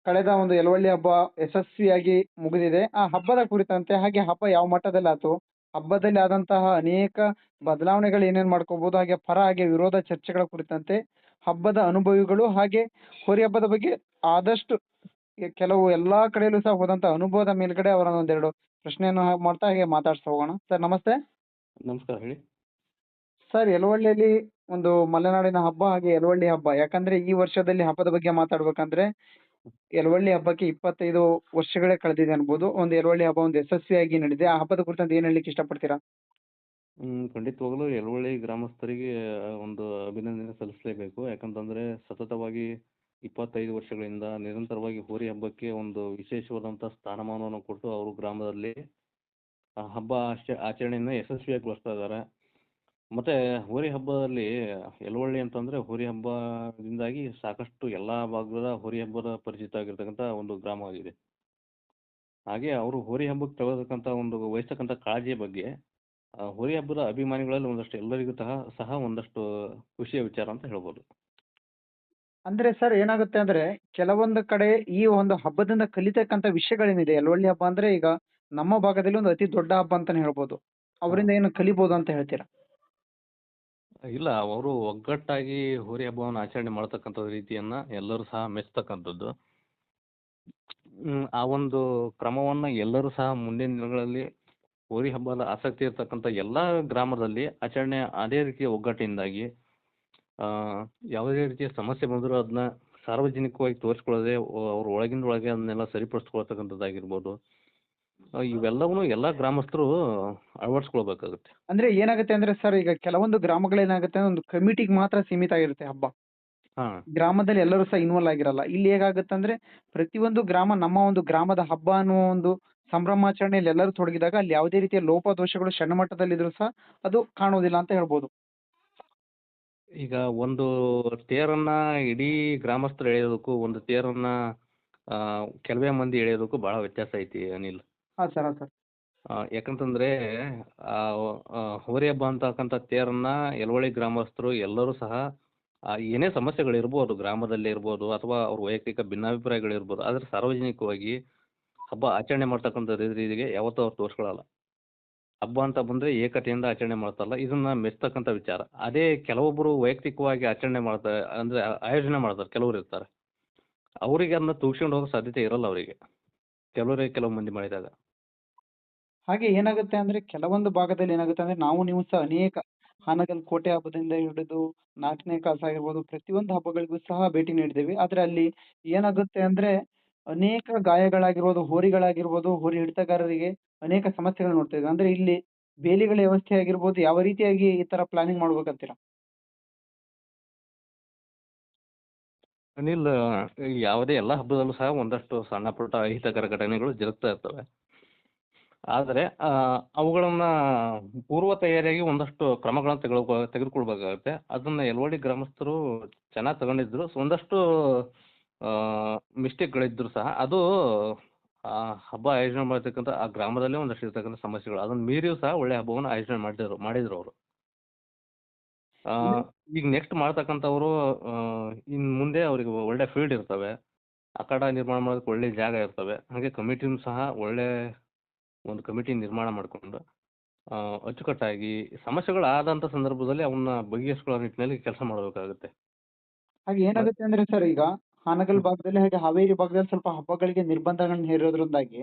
ಕಳೆದ ಒಂದು ಯಲವಳ್ಳಿ ಹಬ್ಬ ಯಶಸ್ವಿಯಾಗಿ ಮುಗಿದಿದೆ. ಆ ಹಬ್ಬದ ಕುರಿತಂತೆ ಹಾಗೆ ಹಬ್ಬ ಯಾವ ಮಟ್ಟದಲ್ಲಿ ಆತು, ಹಬ್ಬದಲ್ಲಿ ಆದಂತಹ ಅನೇಕ ಬದಲಾವಣೆಗಳು ಏನೇನ್ ಮಾಡ್ಕೋಬಹುದು, ಹಾಗೆ ಪರ ಹಾಗೆ ವಿರೋಧ ಚರ್ಚೆಗಳ ಕುರಿತಂತೆ ಹಬ್ಬದ ಅನುಭವಿಗಳು ಹಾಗೆ ಹೋರಿ ಹಬ್ಬದ ಬಗ್ಗೆ ಆದಷ್ಟು ಕೆಲವು ಎಲ್ಲಾ ಕಡೆಯಲ್ಲೂ ಸಹ ಹೋದಂತ ಅನುಭವದ ಮೇಲ್ಗಡೆ ಅವರ ಒಂದೆರಡು ಪ್ರಶ್ನೆಯನ್ನು ಮಾಡ್ತಾ ಹಾಗೆ ಮಾತಾಡ್ಸ್ತಾ ಹೋಗೋಣ. ಸರ್ ನಮಸ್ತೆ. ನಮಸ್ಕಾರ ಹೇಳಿ. ಸರ್, ಯಲವಳ್ಳಿಯಲ್ಲಿ ಒಂದು ಮಲೆನಾಡಿನ ಹಬ್ಬ ಹಾಗೆ ಯಲವಳ್ಳಿ ಹಬ್ಬ. ಯಾಕಂದ್ರೆ ಈ ವರ್ಷದಲ್ಲಿ ಹಬ್ಬದ ಬಗ್ಗೆ ಮಾತಾಡ್ಬೇಕಂದ್ರೆ ಯಲವಳ್ಳಿ ಹಬ್ಬಕ್ಕೆ 25 ವರ್ಷಗಳೇ ಕಳೆದಿದೆ ಅನ್ಬೋದು. ಒಂದು ಯಲವಳ್ಳಿ ಹಬ್ಬ ಒಂದು ಯಶಸ್ವಿಯಾಗಿ ನಡೆದಿದೆ. ಆ ಹಬ್ಬದ ಕುರಿತಂತೆ ಏನ್ ಹೇಳಲಿಕ್ಕೆ ಇಷ್ಟಪಡ್ತೀರಾ? ಖಂಡಿತವಾಗಲೂ ಯಲವಳ್ಳಿ ಗ್ರಾಮಸ್ಥರಿಗೆ ಒಂದು ಅಭಿನಂದನೆ ಸಲ್ಲಿಸಲೇಬೇಕು. ಯಾಕಂತಂದ್ರೆ ಸತತವಾಗಿ 25 ವರ್ಷಗಳಿಂದ ನಿರಂತರವಾಗಿ ಹೋರಿ ಹಬ್ಬಕ್ಕೆ ಒಂದು ವಿಶೇಷವಾದಂಥ ಸ್ಥಾನಮಾನವನ್ನು ಕೊಟ್ಟು ಅವರು ಗ್ರಾಮದಲ್ಲಿ ಆ ಹಬ್ಬ ಆಚರಣೆಯನ್ನು ಯಶಸ್ವಿಯಾಗಿಗೊಳಿಸ್ತಾ ಇದ್ದಾರೆ. ಮತ್ತೆ ಹೋರಿ ಹಬ್ಬದಲ್ಲಿ ಯಲವಳ್ಳಿ ಅಂತಂದ್ರೆ ಹೋರಿ ಹಬ್ಬದಿಂದಾಗಿ ಸಾಕಷ್ಟು ಎಲ್ಲಾ ಭಾಗದ ಹೋರಿ ಹಬ್ಬದ ಪರಿಚಿತ ಆಗಿರ್ತಕ್ಕಂಥ ಒಂದು ಗ್ರಾಮವಾಗಿದೆ. ಹಾಗೆ ಅವರು ಹೋರಿ ಹಬ್ಬಕ್ಕೆ ತಗೊಳ್ತಕ್ಕಂಥ ಒಂದು ವಹಿಸ್ತಕ್ಕಂಥ ಕಾಳಜಿಯ ಬಗ್ಗೆ ಹೋರಿ ಹಬ್ಬದ ಅಭಿಮಾನಿಗಳಲ್ಲಿ ಒಂದಷ್ಟು ಎಲ್ಲರಿಗೂ ಸಹ ಒಂದಷ್ಟು ಖುಷಿಯ ವಿಚಾರ ಅಂತ ಹೇಳ್ಬೋದು. ಅಂದ್ರೆ ಸರ್ ಏನಾಗುತ್ತೆ ಅಂದ್ರೆ ಕೆಲವೊಂದು ಕಡೆ ಈ ಒಂದು ಹಬ್ಬದಿಂದ ಕಲಿತಕ್ಕಂತ ವಿಷಯಗಳೇನಿದೆ, ಯಲವಳ್ಳಿ ಹಬ್ಬ ಅಂದ್ರೆ ಈಗ ನಮ್ಮ ಭಾಗದಲ್ಲಿ ಒಂದು ಅತಿ ದೊಡ್ಡ ಹಬ್ಬ ಅಂತಾನೆ ಹೇಳ್ಬೋದು. ಅವರಿಂದ ಏನು ಕಲಿಬಹುದು ಅಂತ ಹೇಳ್ತೀರಾ? ಇಲ್ಲ, ಅವರು ಒಗ್ಗಟ್ಟಾಗಿ ಹೋರಿ ಹಬ್ಬವನ್ನು ಆಚರಣೆ ಮಾಡ್ತಕ್ಕಂಥ ರೀತಿಯನ್ನ ಎಲ್ಲರೂ ಸಹ ಮೆಚ್ಚತಕ್ಕಂಥದ್ದು. ಆ ಒಂದು ಕ್ರಮವನ್ನ ಎಲ್ಲರೂ ಸಹ ಮುಂದಿನ ದಿನಗಳಲ್ಲಿ ಹೋರಿ ಹಬ್ಬದ ಆಸಕ್ತಿ ಇರ್ತಕ್ಕಂಥ ಎಲ್ಲಾ ಗ್ರಾಮದಲ್ಲಿ ಆಚರಣೆ ಅದೇ ರೀತಿಯ ಒಗ್ಗಟ್ಟಿನಿಂದಾಗಿ ಯಾವುದೇ ರೀತಿಯ ಸಮಸ್ಯೆ ಬಂದರೂ ಅದನ್ನ ಸಾರ್ವಜನಿಕವಾಗಿ ತೋರಿಸ್ಕೊಳ್ಳದೆ ಅವ್ರ ಒಳಗಿಂದ ಒಳಗೆ ಅದನ್ನೆಲ್ಲ ಸರಿಪಡಿಸ್ಕೊಳ್ತಕ್ಕಂಥದ್ದಾಗಿರ್ಬೋದು. ಇವೆಲ್ಲವನ್ನೂ ಎಲ್ಲಾ ಗ್ರಾಮಸ್ಥರು ಅಳವಡಿಸ್ಕೊಳ್ಬೇಕಾಗುತ್ತೆ. ಅಂದ್ರೆ ಏನಾಗುತ್ತೆ ಅಂದ್ರೆ ಸರ್, ಈಗ ಕೆಲವೊಂದು ಗ್ರಾಮಗಳೇನಾಗುತ್ತೆ ಅಂದ್ರೆ ಒಂದು ಕಮಿಟಿಗೆ ಮಾತ್ರ ಸೀಮಿತ ಆಗಿರುತ್ತೆ ಹಬ್ಬ. ಹಾ ಗ್ರಾಮದಲ್ಲಿ ಎಲ್ಲರೂ ಸಹ ಇನ್ವಾಲ್ವ್ ಆಗಿರಲ್ಲ. ಇಲ್ಲಿ ಹೇಗಾಗುತ್ತೆ ಅಂದ್ರೆ ಪ್ರತಿಯೊಂದು ಗ್ರಾಮ ನಮ್ಮ ಒಂದು ಗ್ರಾಮದ ಹಬ್ಬ ಅನ್ನುವ ಒಂದು ಸಂಭ್ರಮಾಚರಣೆಯಲ್ಲಿ ಎಲ್ಲರೂ ತೊಡಗಿದಾಗ ಅಲ್ಲಿ ಯಾವುದೇ ರೀತಿಯ ಲೋಪದೋಷಗಳು ಸಣ್ಣ ಮಟ್ಟದಲ್ಲಿದ್ರೂ ಸಹ ಅದು ಕಾಣುವುದಿಲ್ಲ ಅಂತ ಹೇಳ್ಬೋದು. ಈಗ ಒಂದು ತೇರನ್ನ ಇಡೀ ಗ್ರಾಮಸ್ಥರು ಎಳೆಯೋದಕ್ಕೂ ಒಂದು ತೇರನ್ನ ಕೆಲವೇ ಮಂದಿ ಎಳೆಯೋದಕ್ಕೂ ಬಹಳ ವ್ಯತ್ಯಾಸ ಐತಿ ಅನಿಲ್. ಹಾ ಸರ್, ಹಾ ಸರ್. ಯಾಕಂತಂದ್ರೆ ಆ ಹೋರಿ ಹಬ್ಬ ಅಂತಕ್ಕಂಥ ತೇರನ್ನ ಯಲವಳ್ಳಿ ಗ್ರಾಮಸ್ಥರು ಎಲ್ಲರೂ ಸಹ ಏನೇ ಸಮಸ್ಯೆಗಳಿರ್ಬೋದು ಗ್ರಾಮದಲ್ಲಿ ಇರ್ಬೋದು ಅಥವಾ ಅವ್ರ ವೈಯಕ್ತಿಕ ಭಿನ್ನಾಭಿಪ್ರಾಯಗಳಿರ್ಬೋದು, ಆದ್ರೆ ಸಾರ್ವಜನಿಕವಾಗಿ ಹಬ್ಬ ಆಚರಣೆ ಮಾಡ್ತಕ್ಕಂಥ ರೀತಿಗೆ ಯಾವತ್ತೂ ಅವ್ರು ತೋರಿಸ್ಕೊಳ್ಳಲ್ಲ. ಹಬ್ಬ ಅಂತ ಬಂದ್ರೆ ಏಕತೆಯಿಂದ ಆಚರಣೆ ಮಾಡ್ತಾರಲ್ಲ, ಇದನ್ನ ಮೆಚ್ಚತಕ್ಕಂಥ ವಿಚಾರ. ಅದೇ ಕೆಲವೊಬ್ಬರು ವೈಯಕ್ತಿಕವಾಗಿ ಆಚರಣೆ ಮಾಡ್ತಾರೆ, ಅಂದ್ರೆ ಆಯೋಜನೆ ಮಾಡ್ತಾರೆ, ಕೆಲವರು ಇರ್ತಾರೆ, ಅವರಿಗೆ ಅದನ್ನ ತೂಗ್ಸ್ಕೊಂಡು ಹೋಗೋ ಸಾಧ್ಯತೆ ಇರಲ್ಲ ಅವರಿಗೆ, ಕೆಲವು ಮಂದಿ ಮಾಡಿದಾಗ. ಹಾಗೆ ಏನಾಗುತ್ತೆ ಅಂದ್ರೆ ಕೆಲವೊಂದು ಭಾಗದಲ್ಲಿ ಏನಾಗುತ್ತೆ ಅಂದ್ರೆ ನಾವು ನೀವು ಸಹ ಅನೇಕ ಹಾನಗಲ್ ಕೋಟೆ ಹಬ್ಬದಿಂದ ಹಿಡಿದು ನಾಲ್ಕನೇ ಕಾಸ ಆಗಿರ್ಬೋದು ಪ್ರತಿಯೊಂದು ಹಬ್ಬಗಳಿಗೂ ಸಹ ಭೇಟಿ ನೀಡಿದ್ದೇವೆ. ಆದ್ರೆ ಅಲ್ಲಿ ಏನಾಗುತ್ತೆ ಅಂದ್ರೆ ಅನೇಕ ಗಾಯಗಳಾಗಿರ್ಬೋದು, ಹೋರಿಗಳಾಗಿರ್ಬೋದು, ಹೋರಿ ಹಿಡಿತಗಾರರಿಗೆ ಅನೇಕ ಸಮಸ್ಯೆಗಳು ನೋಡ್ತಾ ಇದ್ವಿ. ಅಂದ್ರೆ ಇಲ್ಲಿ ಬೇಲಿಗಳ ವ್ಯವಸ್ಥೆ ಆಗಿರ್ಬೋದು, ಯಾವ ರೀತಿಯಾಗಿ ಈ ತರ ಪ್ಲಾನಿಂಗ್ ಮಾಡ್ಬೇಕಂತೀರಾ? ಅನಿಲ್, ಯಾವುದೇ ಎಲ್ಲ ಹಬ್ಬದಲ್ಲೂ ಸಹ ಒಂದಷ್ಟು ಸಣ್ಣ ಪುಟ್ಟ ಅಹಿತಕರ ಘಟನೆಗಳು ಜರುಗ್ತಾ ಇರ್ತವೆ. ಆದರೆ ಅವುಗಳನ್ನ ಪೂರ್ವ ತಯಾರಿಯಾಗಿ ಒಂದಷ್ಟು ಕ್ರಮಗಳನ್ನು ತೆಗೆದುಕೊಳ್ಬೇಕಾಗುತ್ತೆ. ಅದನ್ನ ಯಲವಳ್ಳಿ ಗ್ರಾಮಸ್ಥರು ಚೆನ್ನಾಗಿ ತಗೊಂಡಿದ್ರು. ಒಂದಷ್ಟು ಮಿಸ್ಟೇಕ್ಗಳಿದ್ರು ಸಹ ಅದು ಹಬ್ಬ ಆಯೋಜನೆ ಮಾಡ್ತಕ್ಕಂಥ ಆ ಗ್ರಾಮದಲ್ಲೇ ಒಂದಷ್ಟು ಇರ್ತಕ್ಕಂಥ ಸಮಸ್ಯೆಗಳು, ಅದನ್ನ ಮೀರಿಯೂ ಸಹ ಒಳ್ಳೆ ಹಬ್ಬವನ್ನು ಆಯೋಜನೆ ಮಾಡಿದ್ರು ಅವರು. ಅಂದ್ರೆ ಈಗ ನೆಕ್ಸ್ಟ್ ಮಾಡ್ತಕ್ಕಂಥವ್ರು ಇನ್ನು ಮುಂದೆ ಅವರಿಗೆ ಒಳ್ಳೆ ಫೀಲ್ಡ್ ಇರ್ತವೆ, ಅಖಾಡ ನಿರ್ಮಾಣ ಮಾಡೋದಕ್ಕೆ ಒಳ್ಳೆ ಜಾಗ ಇರ್ತವೆ. ಹಾಗೆ ಕಮಿಟಿನೂ ಸಹ ಒಳ್ಳೆ ಒಂದು ಕಮಿಟಿ ನಿರ್ಮಾಣ ಮಾಡಿಕೊಂಡು ಅಚ್ಚುಕಟ್ಟಾಗಿ ಸಮಸ್ಯೆಗಳು ಆದಂಥ ಸಂದರ್ಭದಲ್ಲಿ ಅವನ್ನ ಬಗೆಹರಿಸ್ಕೊಳ್ಳೋ ನಿಟ್ಟಿನಲ್ಲಿ ಕೆಲಸ ಮಾಡಬೇಕಾಗುತ್ತೆ. ಹಾಗೆ ಏನಾಗುತ್ತೆ ಅಂದ್ರೆ ಸರ್, ಈಗ ಹಾನಗಲ್ ಭಾಗದಲ್ಲಿ ಹಾಗೆ ಹಾವೇರಿ ಭಾಗದಲ್ಲಿ ಸ್ವಲ್ಪ ಹಬ್ಬಗಳಿಗೆ ನಿರ್ಬಂಧಗಳನ್ನ ಹೇರೋದ್ರಿಂದಾಗಿ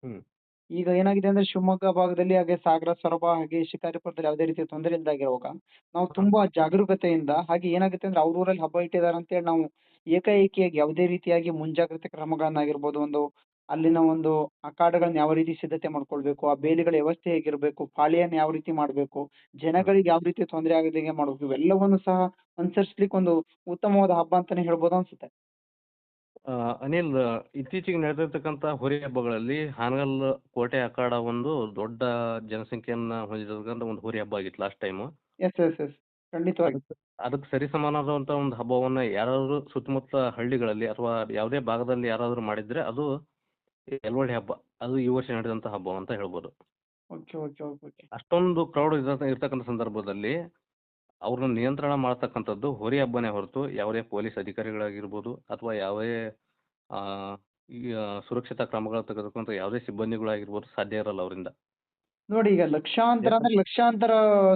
ಹ್ಮ್ ಈಗ ಏನಾಗಿದೆ ಅಂದ್ರೆ ಶಿವಮೊಗ್ಗ ಭಾಗದಲ್ಲಿ ಹಾಗೆ ಸಾಗರ, ಸೊರಬ ಹಾಗೆ ಶಿಕಾರಿಪುರದಲ್ಲಿ ಯಾವುದೇ ರೀತಿಯ ತೊಂದರೆ ಇಲ್ದಾಗಿರುವಾಗ ನಾವು ತುಂಬಾ ಜಾಗರೂಕತೆಯಿಂದ ಹಾಗೆ ಏನಾಗುತ್ತೆ ಅಂದ್ರೆ ಅವ್ರ ಊರಲ್ಲಿ ಹಬ್ಬ ಇಟ್ಟಿದ್ದಾರೆ ಅಂತೇಳಿ ನಾವು ಏಕಾಏಕಿಯಾಗಿ ಯಾವುದೇ ರೀತಿಯಾಗಿ ಮುಂಜಾಗ್ರತೆ ಕ್ರಮಗಳನ್ನಾಗಿರ್ಬೋದು, ಒಂದು ಅಲ್ಲಿನ ಒಂದು ಅಖಾಡಗಳನ್ನ ಯಾವ ರೀತಿ ಸಿದ್ಧತೆ ಮಾಡ್ಕೊಳ್ಬೇಕು, ಆ ಬೇಲಿಗಳ ವ್ಯವಸ್ಥೆ ಹೇಗಿರ್ಬೇಕು, ಪಾಳಿಯನ್ನ ಯಾವ ರೀತಿ ಮಾಡ್ಬೇಕು, ಜನಗಳಿಗೆ ಯಾವ ರೀತಿ ತೊಂದರೆ ಆಗದಂಗೆ ಮಾಡ್ಬೇಕು, ಇವೆಲ್ಲವನ್ನು ಸಹ ಅನುಸರಿಸ್ಲಿಕ್ಕೆ ಒಂದು ಉತ್ತಮವಾದ ಹಬ್ಬ ಅಂತಾನೆ ಹೇಳ್ಬೋದು ಅನ್ಸುತ್ತೆ. ಅನಿಲ್, ಇತ್ತೀಚೆಗೆ ನಡೆದಿರ್ತಕ್ಕಂಥ ಹೋರಿ ಹಬ್ಬಗಳಲ್ಲಿ ಹಾನಗಲ್ ಕೋಟೆ ಅಖಾಡ ಒಂದು ದೊಡ್ಡ ಜನಸಂಖ್ಯೆಯನ್ನ ಹೊಂದಿರತಕ್ಕಂಥ ಒಂದು ಹೋರಿ ಹಬ್ಬ ಆಗಿತ್ತು last time. Yes yes yes, ಖಂಡಿತವಾಗಿ. ಅದಕ್ಕೆ ಅದಕ್ಕೆ ಸರಿಸಮಾನವಾದಂಥ ಒಂದು ಹಬ್ಬವನ್ನ ಯಾರಾದರೂ ಸುತ್ತಮುತ್ತ ಹಳ್ಳಿಗಳಲ್ಲಿ ಅಥವಾ ಯಾವುದೇ ಭಾಗದಲ್ಲಿ ಯಾರಾದರೂ ಮಾಡಿದ್ರೆ ಅದು ಯಲವಳ್ಳಿ ಹಬ್ಬ. ಅದು ಈ ವರ್ಷ ನಡೆದಂಥ ಹಬ್ಬ ಅಂತ ಹೇಳ್ಬೋದು. Okay okay okay okay. ಅಷ್ಟೊಂದು ಕ್ರೌಡ್ ಇರ್ತಕ್ಕಂಥ ಸಂದರ್ಭದಲ್ಲಿ ಅವ್ರನ್ನ ನಿಯಂತ್ರಣ ಮಾಡ್ತಕ್ಕಂಥದ್ದು ಹೋರಿ ಹಬ್ಬನೇ ಹೊರತು ಯಾವುದೇ ಪೊಲೀಸ್ ಅಧಿಕಾರಿಗಳಾಗಿರ್ಬೋದು ಅಥವಾ ಯಾವುದೇ ಆ, ಈಗ ಸುರಕ್ಷತಾ ಕ್ರಮಗಳು ತೆಗೆದುಕೊಂಡ್ರೆ ಯಾವುದೇ ಸಿಬ್ಬಂದಿಗಳಾಗಿರ್ಬೋದು ಸಾಧ್ಯ ಇರಲ್ಲ ಅವರಿಂದ. ನೋಡಿ ಈಗ ಲಕ್ಷಾಂತರ ಅಂದ್ರೆ ಲಕ್ಷಾಂತರ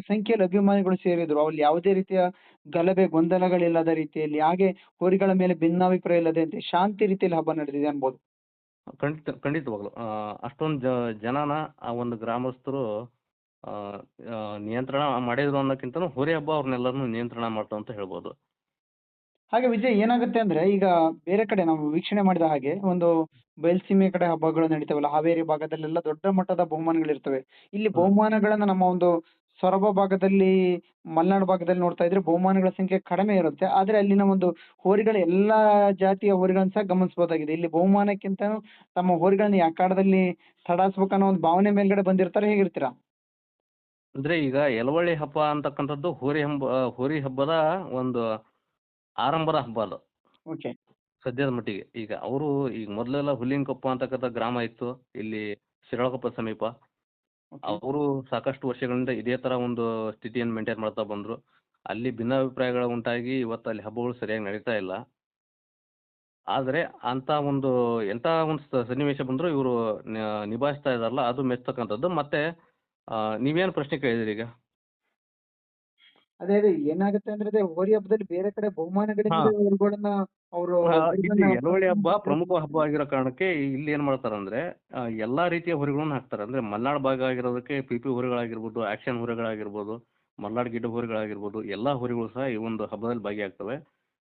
ಸಂಖ್ಯೆಯಲ್ಲಿ ಅಭಿಮಾನಿಗಳು ಸೇರಿದ್ರು. ಅಲ್ಲಿ ಯಾವುದೇ ರೀತಿಯ ಗಲಭೆ ಗೊಂದಲಗಳಿಲ್ಲದ ರೀತಿಯಲ್ಲಿ, ಹಾಗೆ ಹೋರಿಗಳ ಮೇಲೆ ಭಿನ್ನಾಭಿಪ್ರಾಯ ಇಲ್ಲದಂತೆ ಶಾಂತಿ ರೀತಿಯಲ್ಲಿ ಹಬ್ಬ ನಡೆದಿದೆ ಅನ್ಬೋದು. ಖಂಡಿತವಾಗ್ಲು. ಅಷ್ಟೊಂದು ಜನನ ಆ ಒಂದು ಗ್ರಾಮಸ್ಥರು ಆ, ಆ, ನಿಯಂತ್ರಣ ಮಾಡಿದ್ರು ಅನ್ನೋಕ್ಕಿಂತನೂ ಹೋರಿ ಹಬ್ಬ ಅವ್ರನ್ನೆಲ್ಲರನ್ನೂ ನಿಯಂತ್ರಣ ಮಾಡ್ತು ಅಂತ ಹೇಳ್ಬೋದು. ಹಾಗೆ ವಿಜಯ್ ಏನಾಗುತ್ತೆ ಅಂದ್ರೆ ಈಗ ಬೇರೆ ಕಡೆ ನಾವು ವೀಕ್ಷಣೆ ಮಾಡಿದ ಹಾಗೆ ಒಂದು ಬಯಲ್ಸೀಮೆ ಕಡೆ ಹಬ್ಬಗಳು ನಡೀತಾವಲ್ಲ, ಹಾವೇರಿ ಭಾಗದಲ್ಲೆಲ್ಲ ದೊಡ್ಡ ಮಟ್ಟದ ಬಹುಮಾನಗಳಿರ್ತವೆ. ಇಲ್ಲಿ ಹ್ಮ್. ಬಹುಮಾನಗಳನ್ನ ನಮ್ಮ ಒಂದು ಸೊರಬ ಭಾಗದಲ್ಲಿ, ಮಲೆನಾಡು ಭಾಗದಲ್ಲಿ ನೋಡ್ತಾ ಇದ್ರೆ ಬಹುಮಾನಗಳ ಸಂಖ್ಯೆ ಕಡಿಮೆ ಇರುತ್ತೆ. ಆದ್ರೆ ಅಲ್ಲಿನ ಒಂದು ಹೋರಿಗಳ ಎಲ್ಲಾ ಜಾತಿಯ ಹೋರಿಗಳನ್ನ ಸಹ ಗಮನಿಸಬಹುದಾಗಿದೆ. ಇಲ್ಲಿ ಬಹುಮಾನಕ್ಕಿಂತನೂ ತಮ್ಮ ಹೋರಿಗಳನ್ನ ಈ ಅಖಾಡದಲ್ಲಿ ತಡಾಯಿಸ್ಬೇಕನ್ನೋ ಒಂದು ಭಾವನೆ ಮೇಲ್ಗಡೆ ಬಂದಿರ್ತಾರೆ. ಹೇಗಿರ್ತೀರಾ? ಅಂದ್ರೆ ಈಗ ಯಲವಳ್ಳಿ ಹಬ್ಬ ಅಂತಕ್ಕಂಥದ್ದು ಹೋರಿ ಹಬ್ಬದ ಒಂದು ಆರಂಭದ ಹಬ್ಬ ಅದು. ಓಕೆ. ಸದ್ಯದ ಮಟ್ಟಿಗೆ. ಈಗ ಅವರು ಈಗ ಮೊದಲೆಲ್ಲ ಹುಲ್ಲಿನಕೊಪ್ಪ ಅಂತಕ್ಕಂಥ ಗ್ರಾಮ ಇತ್ತು ಇಲ್ಲಿ ಶಿರಾಳಕೊಪ್ಪ ಸಮೀಪ. ಓಕೆ. ಅವರು ಸಾಕಷ್ಟು ವರ್ಷಗಳಿಂದ ಇದೇ ತರ ಒಂದು ಸ್ಥಿತಿಯನ್ನು ಮೇಂಟೈನ್ ಮಾಡ್ತಾ ಬಂದ್ರು. ಅಲ್ಲಿ ಭಿನ್ನಾಭಿಪ್ರಾಯಗಳು ಉಂಟಾಗಿ ಇವತ್ತು ಅಲ್ಲಿ ಹಬ್ಬಗಳು ಸರಿಯಾಗಿ ನಡೀತಾ ಇಲ್ಲ. ಆದ್ರೆ ಅಂತ ಒಂದು ಎಂತ ಒಂದು ಸನ್ನಿವೇಶ ಬಂದ್ರು ಇವರು ನಿಭಾಯಿಸ್ತಾ ಇದಾರಲ್ಲ ಅದು ಮೆಚ್ಚತಕ್ಕಂಥದ್ದು. ಮತ್ತೆ ನೀವೇನು ಪ್ರಶ್ನೆ ಕೇಳಿದಿರಿ ಈಗ? ಅದೇ ಅದೇ ಏನಾಗುತ್ತೆ ಅಂದ್ರೆ ಅದೇ ಹೋರಿ ಹಬ್ಬದಲ್ಲಿ ಬೇರೆ ಕಡೆ ಹಾ. ಬಹುಮಾನಗಳಿದ್ರೆ ಹೋರಿಗಳನ್ನ ಅವರು ಇಲ್ಲಿ ಯಲವಳ್ಳಿ ಹಬ್ಬ ಪ್ರಮುಖ ಹಬ್ಬ ಆಗಿರೋ ಕಾರಣಕ್ಕೆ ಇಲ್ಲಿ ಏನ್ ಮಾಡ್ತಾರಂದ್ರೆ ಎಲ್ಲಾ ರೀತಿಯ ಹೋರಿಗಳನ್ನ ಹಾಕ್ತಾರೆ. ಅಂದ್ರೆ ಮಲ್ನಾಡ್ ಭಾಗ ಆಗಿರೋದಕ್ಕೆ ಪಿಪಿ ಹೋರಿಗಳಾಗಿರ್ಬೋದು, ಆಕ್ಷನ್ ಹೋರಿಗಳಾಗಿರ್ಬೋದು, ಮಲ್ನಾಡ್ ಗಿಡ್ಡ ಹೋರಿಗಳಾಗಿರ್ಬೋದು, ಎಲ್ಲಾ ಹೋರಿಗಳು ಸಹ ಈ ಒಂದು ಹಬ್ಬದಲ್ಲಿ ಭಾಗಿಯಾಗ್ತವೆ.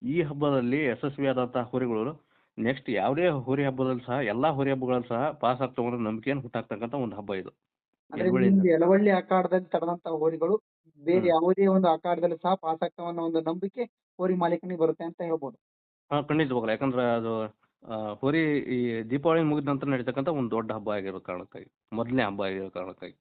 ಈ ಹಬ್ಬದಲ್ಲಿ ಯಶಸ್ವಿಯಾದಂತಹ ಹೋರಿಗಳು ನೆಕ್ಸ್ಟ್ ಯಾವುದೇ ಹೋರಿ ಹಬ್ಬದಲ್ಲಿ ಸಹ ಎಲ್ಲಾ ಹೋರಿ ಹಬ್ಬಗಳಲ್ಲಿ ಸಹ ಪಾಸ್ ಆಗ್ತವೆ ಅನ್ನೋ ನಂಬಿಕೆಯನ್ನು ಹುಟ್ಟಾಕ್ತಕ್ಕಂಥ ಒಂದು ಹಬ್ಬ ಇದು. ಅಂದ್ರೆ ಯಲವಳ್ಳಿ ನಿಮ್ಗೆ ಯಲವಳ್ಳಿ ಅಖಾಡದಲ್ಲಿ ತಡೆದಂತಹ ಹೋರಿಗಳು ಬೇರೆ ಹ್ಮ್. ಯಾವುದೇ ಒಂದು ಅಖಾಡದಲ್ಲಿ ಸಹ ಪಾಸ್ ಆಗ್ತಾವ ಅನ್ನೋ ಒಂದು ನಂಬಿಕೆ ಹೋರಿ ಮಾಲೀಕನಿಗೆ ಬರುತ್ತೆ ಅಂತ ಹೇಳ್ಬೋದು. ಹಾ, ಖಂಡಿತವಾಗ್ಲು. ಯಾಕಂದ್ರೆ ಅದು ಹೋರಿ ಈ ದೀಪಾವಳಿ ಮುಗಿದ ನಂತರ ನಡೀತಕ್ಕಂಥ ಒಂದು ದೊಡ್ಡ ಹಬ್ಬ ಆಗಿರೋ ಕಾರಣಕ್ಕಾಗಿ, ಮೊದಲನೇ ಹಬ್ಬ ಆಗಿರೋ ಕಾರಣಕ್ಕಾಗಿ.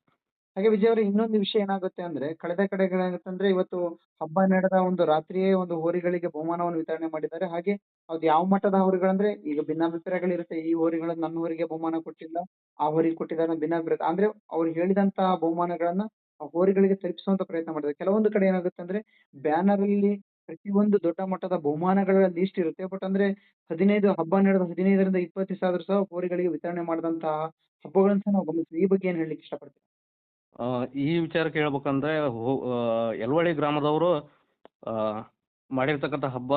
ಹಾಗೆ ವಿಜಯ್ ಅವರೇ ಇನ್ನೊಂದು ವಿಷಯ ಏನಾಗುತ್ತೆ ಅಂದ್ರೆ ಕಳೆದ ಕಡೆಗಳೇನಾಗುತ್ತೆ ಅಂದ್ರೆ ಇವತ್ತು ಹಬ್ಬ ನಡೆದ ಒಂದು ರಾತ್ರಿಯೇ ಒಂದು ಹೋರಿಗಳಿಗೆ ಬಹುಮಾನವನ್ನು ವಿತರಣೆ ಮಾಡಿದ್ದಾರೆ. ಹಾಗೆ ಅದು ಯಾವ ಮಟ್ಟದ ಹೋರಿಗಳಂದ್ರೆ ಈಗ ಭಿನ್ನಾಭಿಪ್ರಾಯಗಳಿರುತ್ತೆ. ಈ ಹೋರಿಗಳನ್ನ ನನ್ನ ಹೋರಿಗೆ ಬಹುಮಾನ ಕೊಟ್ಟಿಲ್ಲ, ಆ ಹೋರಿಗೆ ಕೊಟ್ಟಿದ್ದಾರೆ ಅನ್ನೋ ಭಿನ್ನಾಭಿಪ್ರಾಯ. ಅಂದ್ರೆ ಅವ್ರು ಹೇಳಿದಂತಹ ಬಹುಮಾನಗಳನ್ನ ಆ ಹೋರಿಗಳಿಗೆ ತಲುಪಿಸುವಂತ ಪ್ರಯತ್ನ ಮಾಡಿದ್ದಾರೆ. ಕೆಲವೊಂದು ಕಡೆ ಏನಾಗುತ್ತೆ ಅಂದ್ರೆ ಬ್ಯಾನರ್ ಅಲ್ಲಿ ಪ್ರತಿಯೊಂದು ದೊಡ್ಡ ಮಟ್ಟದ ಬಹುಮಾನಗಳ ಲಿಸ್ಟ್ ಇರುತ್ತೆ. ಬಟ್ ಅಂದ್ರೆ 15 ಹಬ್ಬ ನಡೆದ 15ರಿಂದ 20 ದಿವಸ ಸಹ ಹೋರಿಗಳಿಗೆ ವಿತರಣೆ ಮಾಡಿದಂತಹ ಹಬ್ಬಗಳನ್ನ ಸಹ ನಾವು ಗಮನಿಸ್ತೀವಿ. ಈ ಬಗ್ಗೆ ಏನ್ ಹೇಳಲಿಕ್ಕೆ ಇಷ್ಟಪಡ್ತೀರಾ? ಈ ವಿಚಾರಕ್ಕೆ ಹೇಳ್ಬೇಕಂದ್ರೆ ಯಲವಳ್ಳಿ ಗ್ರಾಮದವರು ಆ, ಮಾಡಿರ್ತಕ್ಕಂಥ ಹಬ್ಬ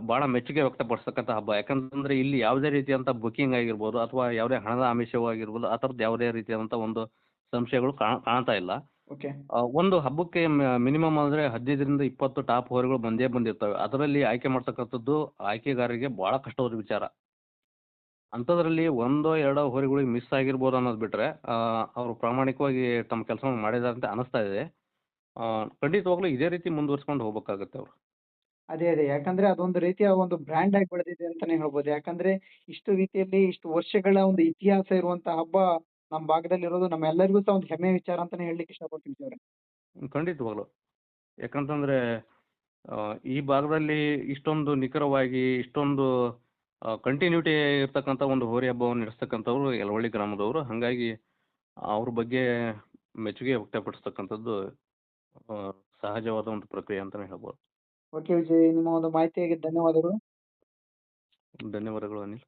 ಭಾಳ ಮೆಚ್ಚುಗೆ ವ್ಯಕ್ತಪಡಿಸ್ತಕ್ಕಂಥ ಹಬ್ಬ. ಯಾಕಂತಂದ್ರೆ ಇಲ್ಲಿ ಯಾವುದೇ ರೀತಿಯಾದಂಥ ಬುಕಿಂಗ್ ಆಗಿರ್ಬೋದು ಅಥವಾ ಯಾವುದೇ ಹಣದ ಆಮಿಷವಾಗಿರ್ಬೋದು ಆ ಥರದ್ದು ಯಾವುದೇ ರೀತಿಯಾದಂಥ ಒಂದು ಸಂಶಯಗಳು ಕಾಣ್ತಾ ಇಲ್ಲ. ಓಕೆ. ಒಂದು ಹಬ್ಬಕ್ಕೆ ಮಿನಿಮಮ್ ಅಂದರೆ 15ರಿಂದ 20 ಟಾಪ್ ಹೋರಿಗಳು ಬಂದೇ ಬಂದಿರ್ತವೆ. ಅದರಲ್ಲಿ ಆಯ್ಕೆ ಮಾಡ್ತಕ್ಕಂಥದ್ದು ಆಯ್ಕೆಗಾರರಿಗೆ ಭಾಳ ಕಷ್ಟವಾದ ವಿಚಾರ. ಅಂಥದ್ರಲ್ಲಿ ಒಂದೋ ಎರಡೋ ಹೋರಿಗಳಿಗೆ ಮಿಸ್ ಆಗಿರ್ಬೋದು ಅನ್ನೋದು ಬಿಟ್ರೆ ಅವರು ಪ್ರಾಮಾಣಿಕವಾಗಿ ತಮ್ಮ ಕೆಲಸವನ್ನು ಮಾಡಿದ್ದಾರೆ ಅಂತ ಅನಿಸ್ತಾ ಇದೆ. ಖಂಡಿತವಾಗ್ಲೂ ಇದೇ ರೀತಿ ಮುಂದುವರಿಸ್ಕೊಂಡು ಹೋಗ್ಬೇಕಾಗತ್ತೆ ಅವರು. ಅದೇ, ಅದೇ. ಯಾಕಂದ್ರೆ ಅದೊಂದು ರೀತಿಯ ಒಂದು ಬ್ರ್ಯಾಂಡ್ ಆಗಿ ಬೆಳೆದಿದೆ ಅಂತಾನೆ ಹೇಳ್ಬೋದು. ಯಾಕಂದ್ರೆ ಇಷ್ಟು ರೀತಿಯಲ್ಲಿ ಇಷ್ಟು ವರ್ಷಗಳ ಒಂದು ಇತಿಹಾಸ ಇರುವಂತಹ ಹಬ್ಬ ನಮ್ಮ ಭಾಗದಲ್ಲಿರೋದು ನಮ್ಮೆಲ್ಲರಿಗೂ ಸಹ ಒಂದು ಹೆಮ್ಮೆಯ ವಿಚಾರ ಅಂತಾನೆ ಹೇಳಲಿಕ್ಕೆ ಇಷ್ಟಪಡ್ತೀನಿ ವಿಜಯ್ ಅವರೇ. ಖಂಡಿತವಾಗ್ಲು. ಯಾಕಂತಂದ್ರೆ ಈ ಭಾಗದಲ್ಲಿ ಇಷ್ಟೊಂದು ನಿಖರವಾಗಿ ಇಷ್ಟೊಂದು ಕಂಟಿನ್ಯೂಟಿ ಇರ್ತಕ್ಕಂಥ ಒಂದು ಹೋರಿ ಹಬ್ಬವನ್ನು ನಡೆಸ್ತಕ್ಕಂಥವ್ರು ಯಲವಳ್ಳಿ ಗ್ರಾಮದವರು. ಹಾಗಾಗಿ ಅವ್ರ ಬಗ್ಗೆ ಮೆಚ್ಚುಗೆ ವ್ಯಕ್ತಪಡಿಸ್ತಕ್ಕಂಥದ್ದು ಆ, ಸಹಜವಾದ ಒಂದು ಪ್ರಕ್ರಿಯೆ ಅಂತಲೇ ಹೇಳ್ಬೋದು. ಓಕೆ ವಿಜಯ್, ನಿಮ್ಮ ಒಂದು ಮಾಹಿತಿಗೆ ಧನ್ಯವಾದಗಳು. ಧನ್ಯವಾದಗಳು ಅನಿಲ್.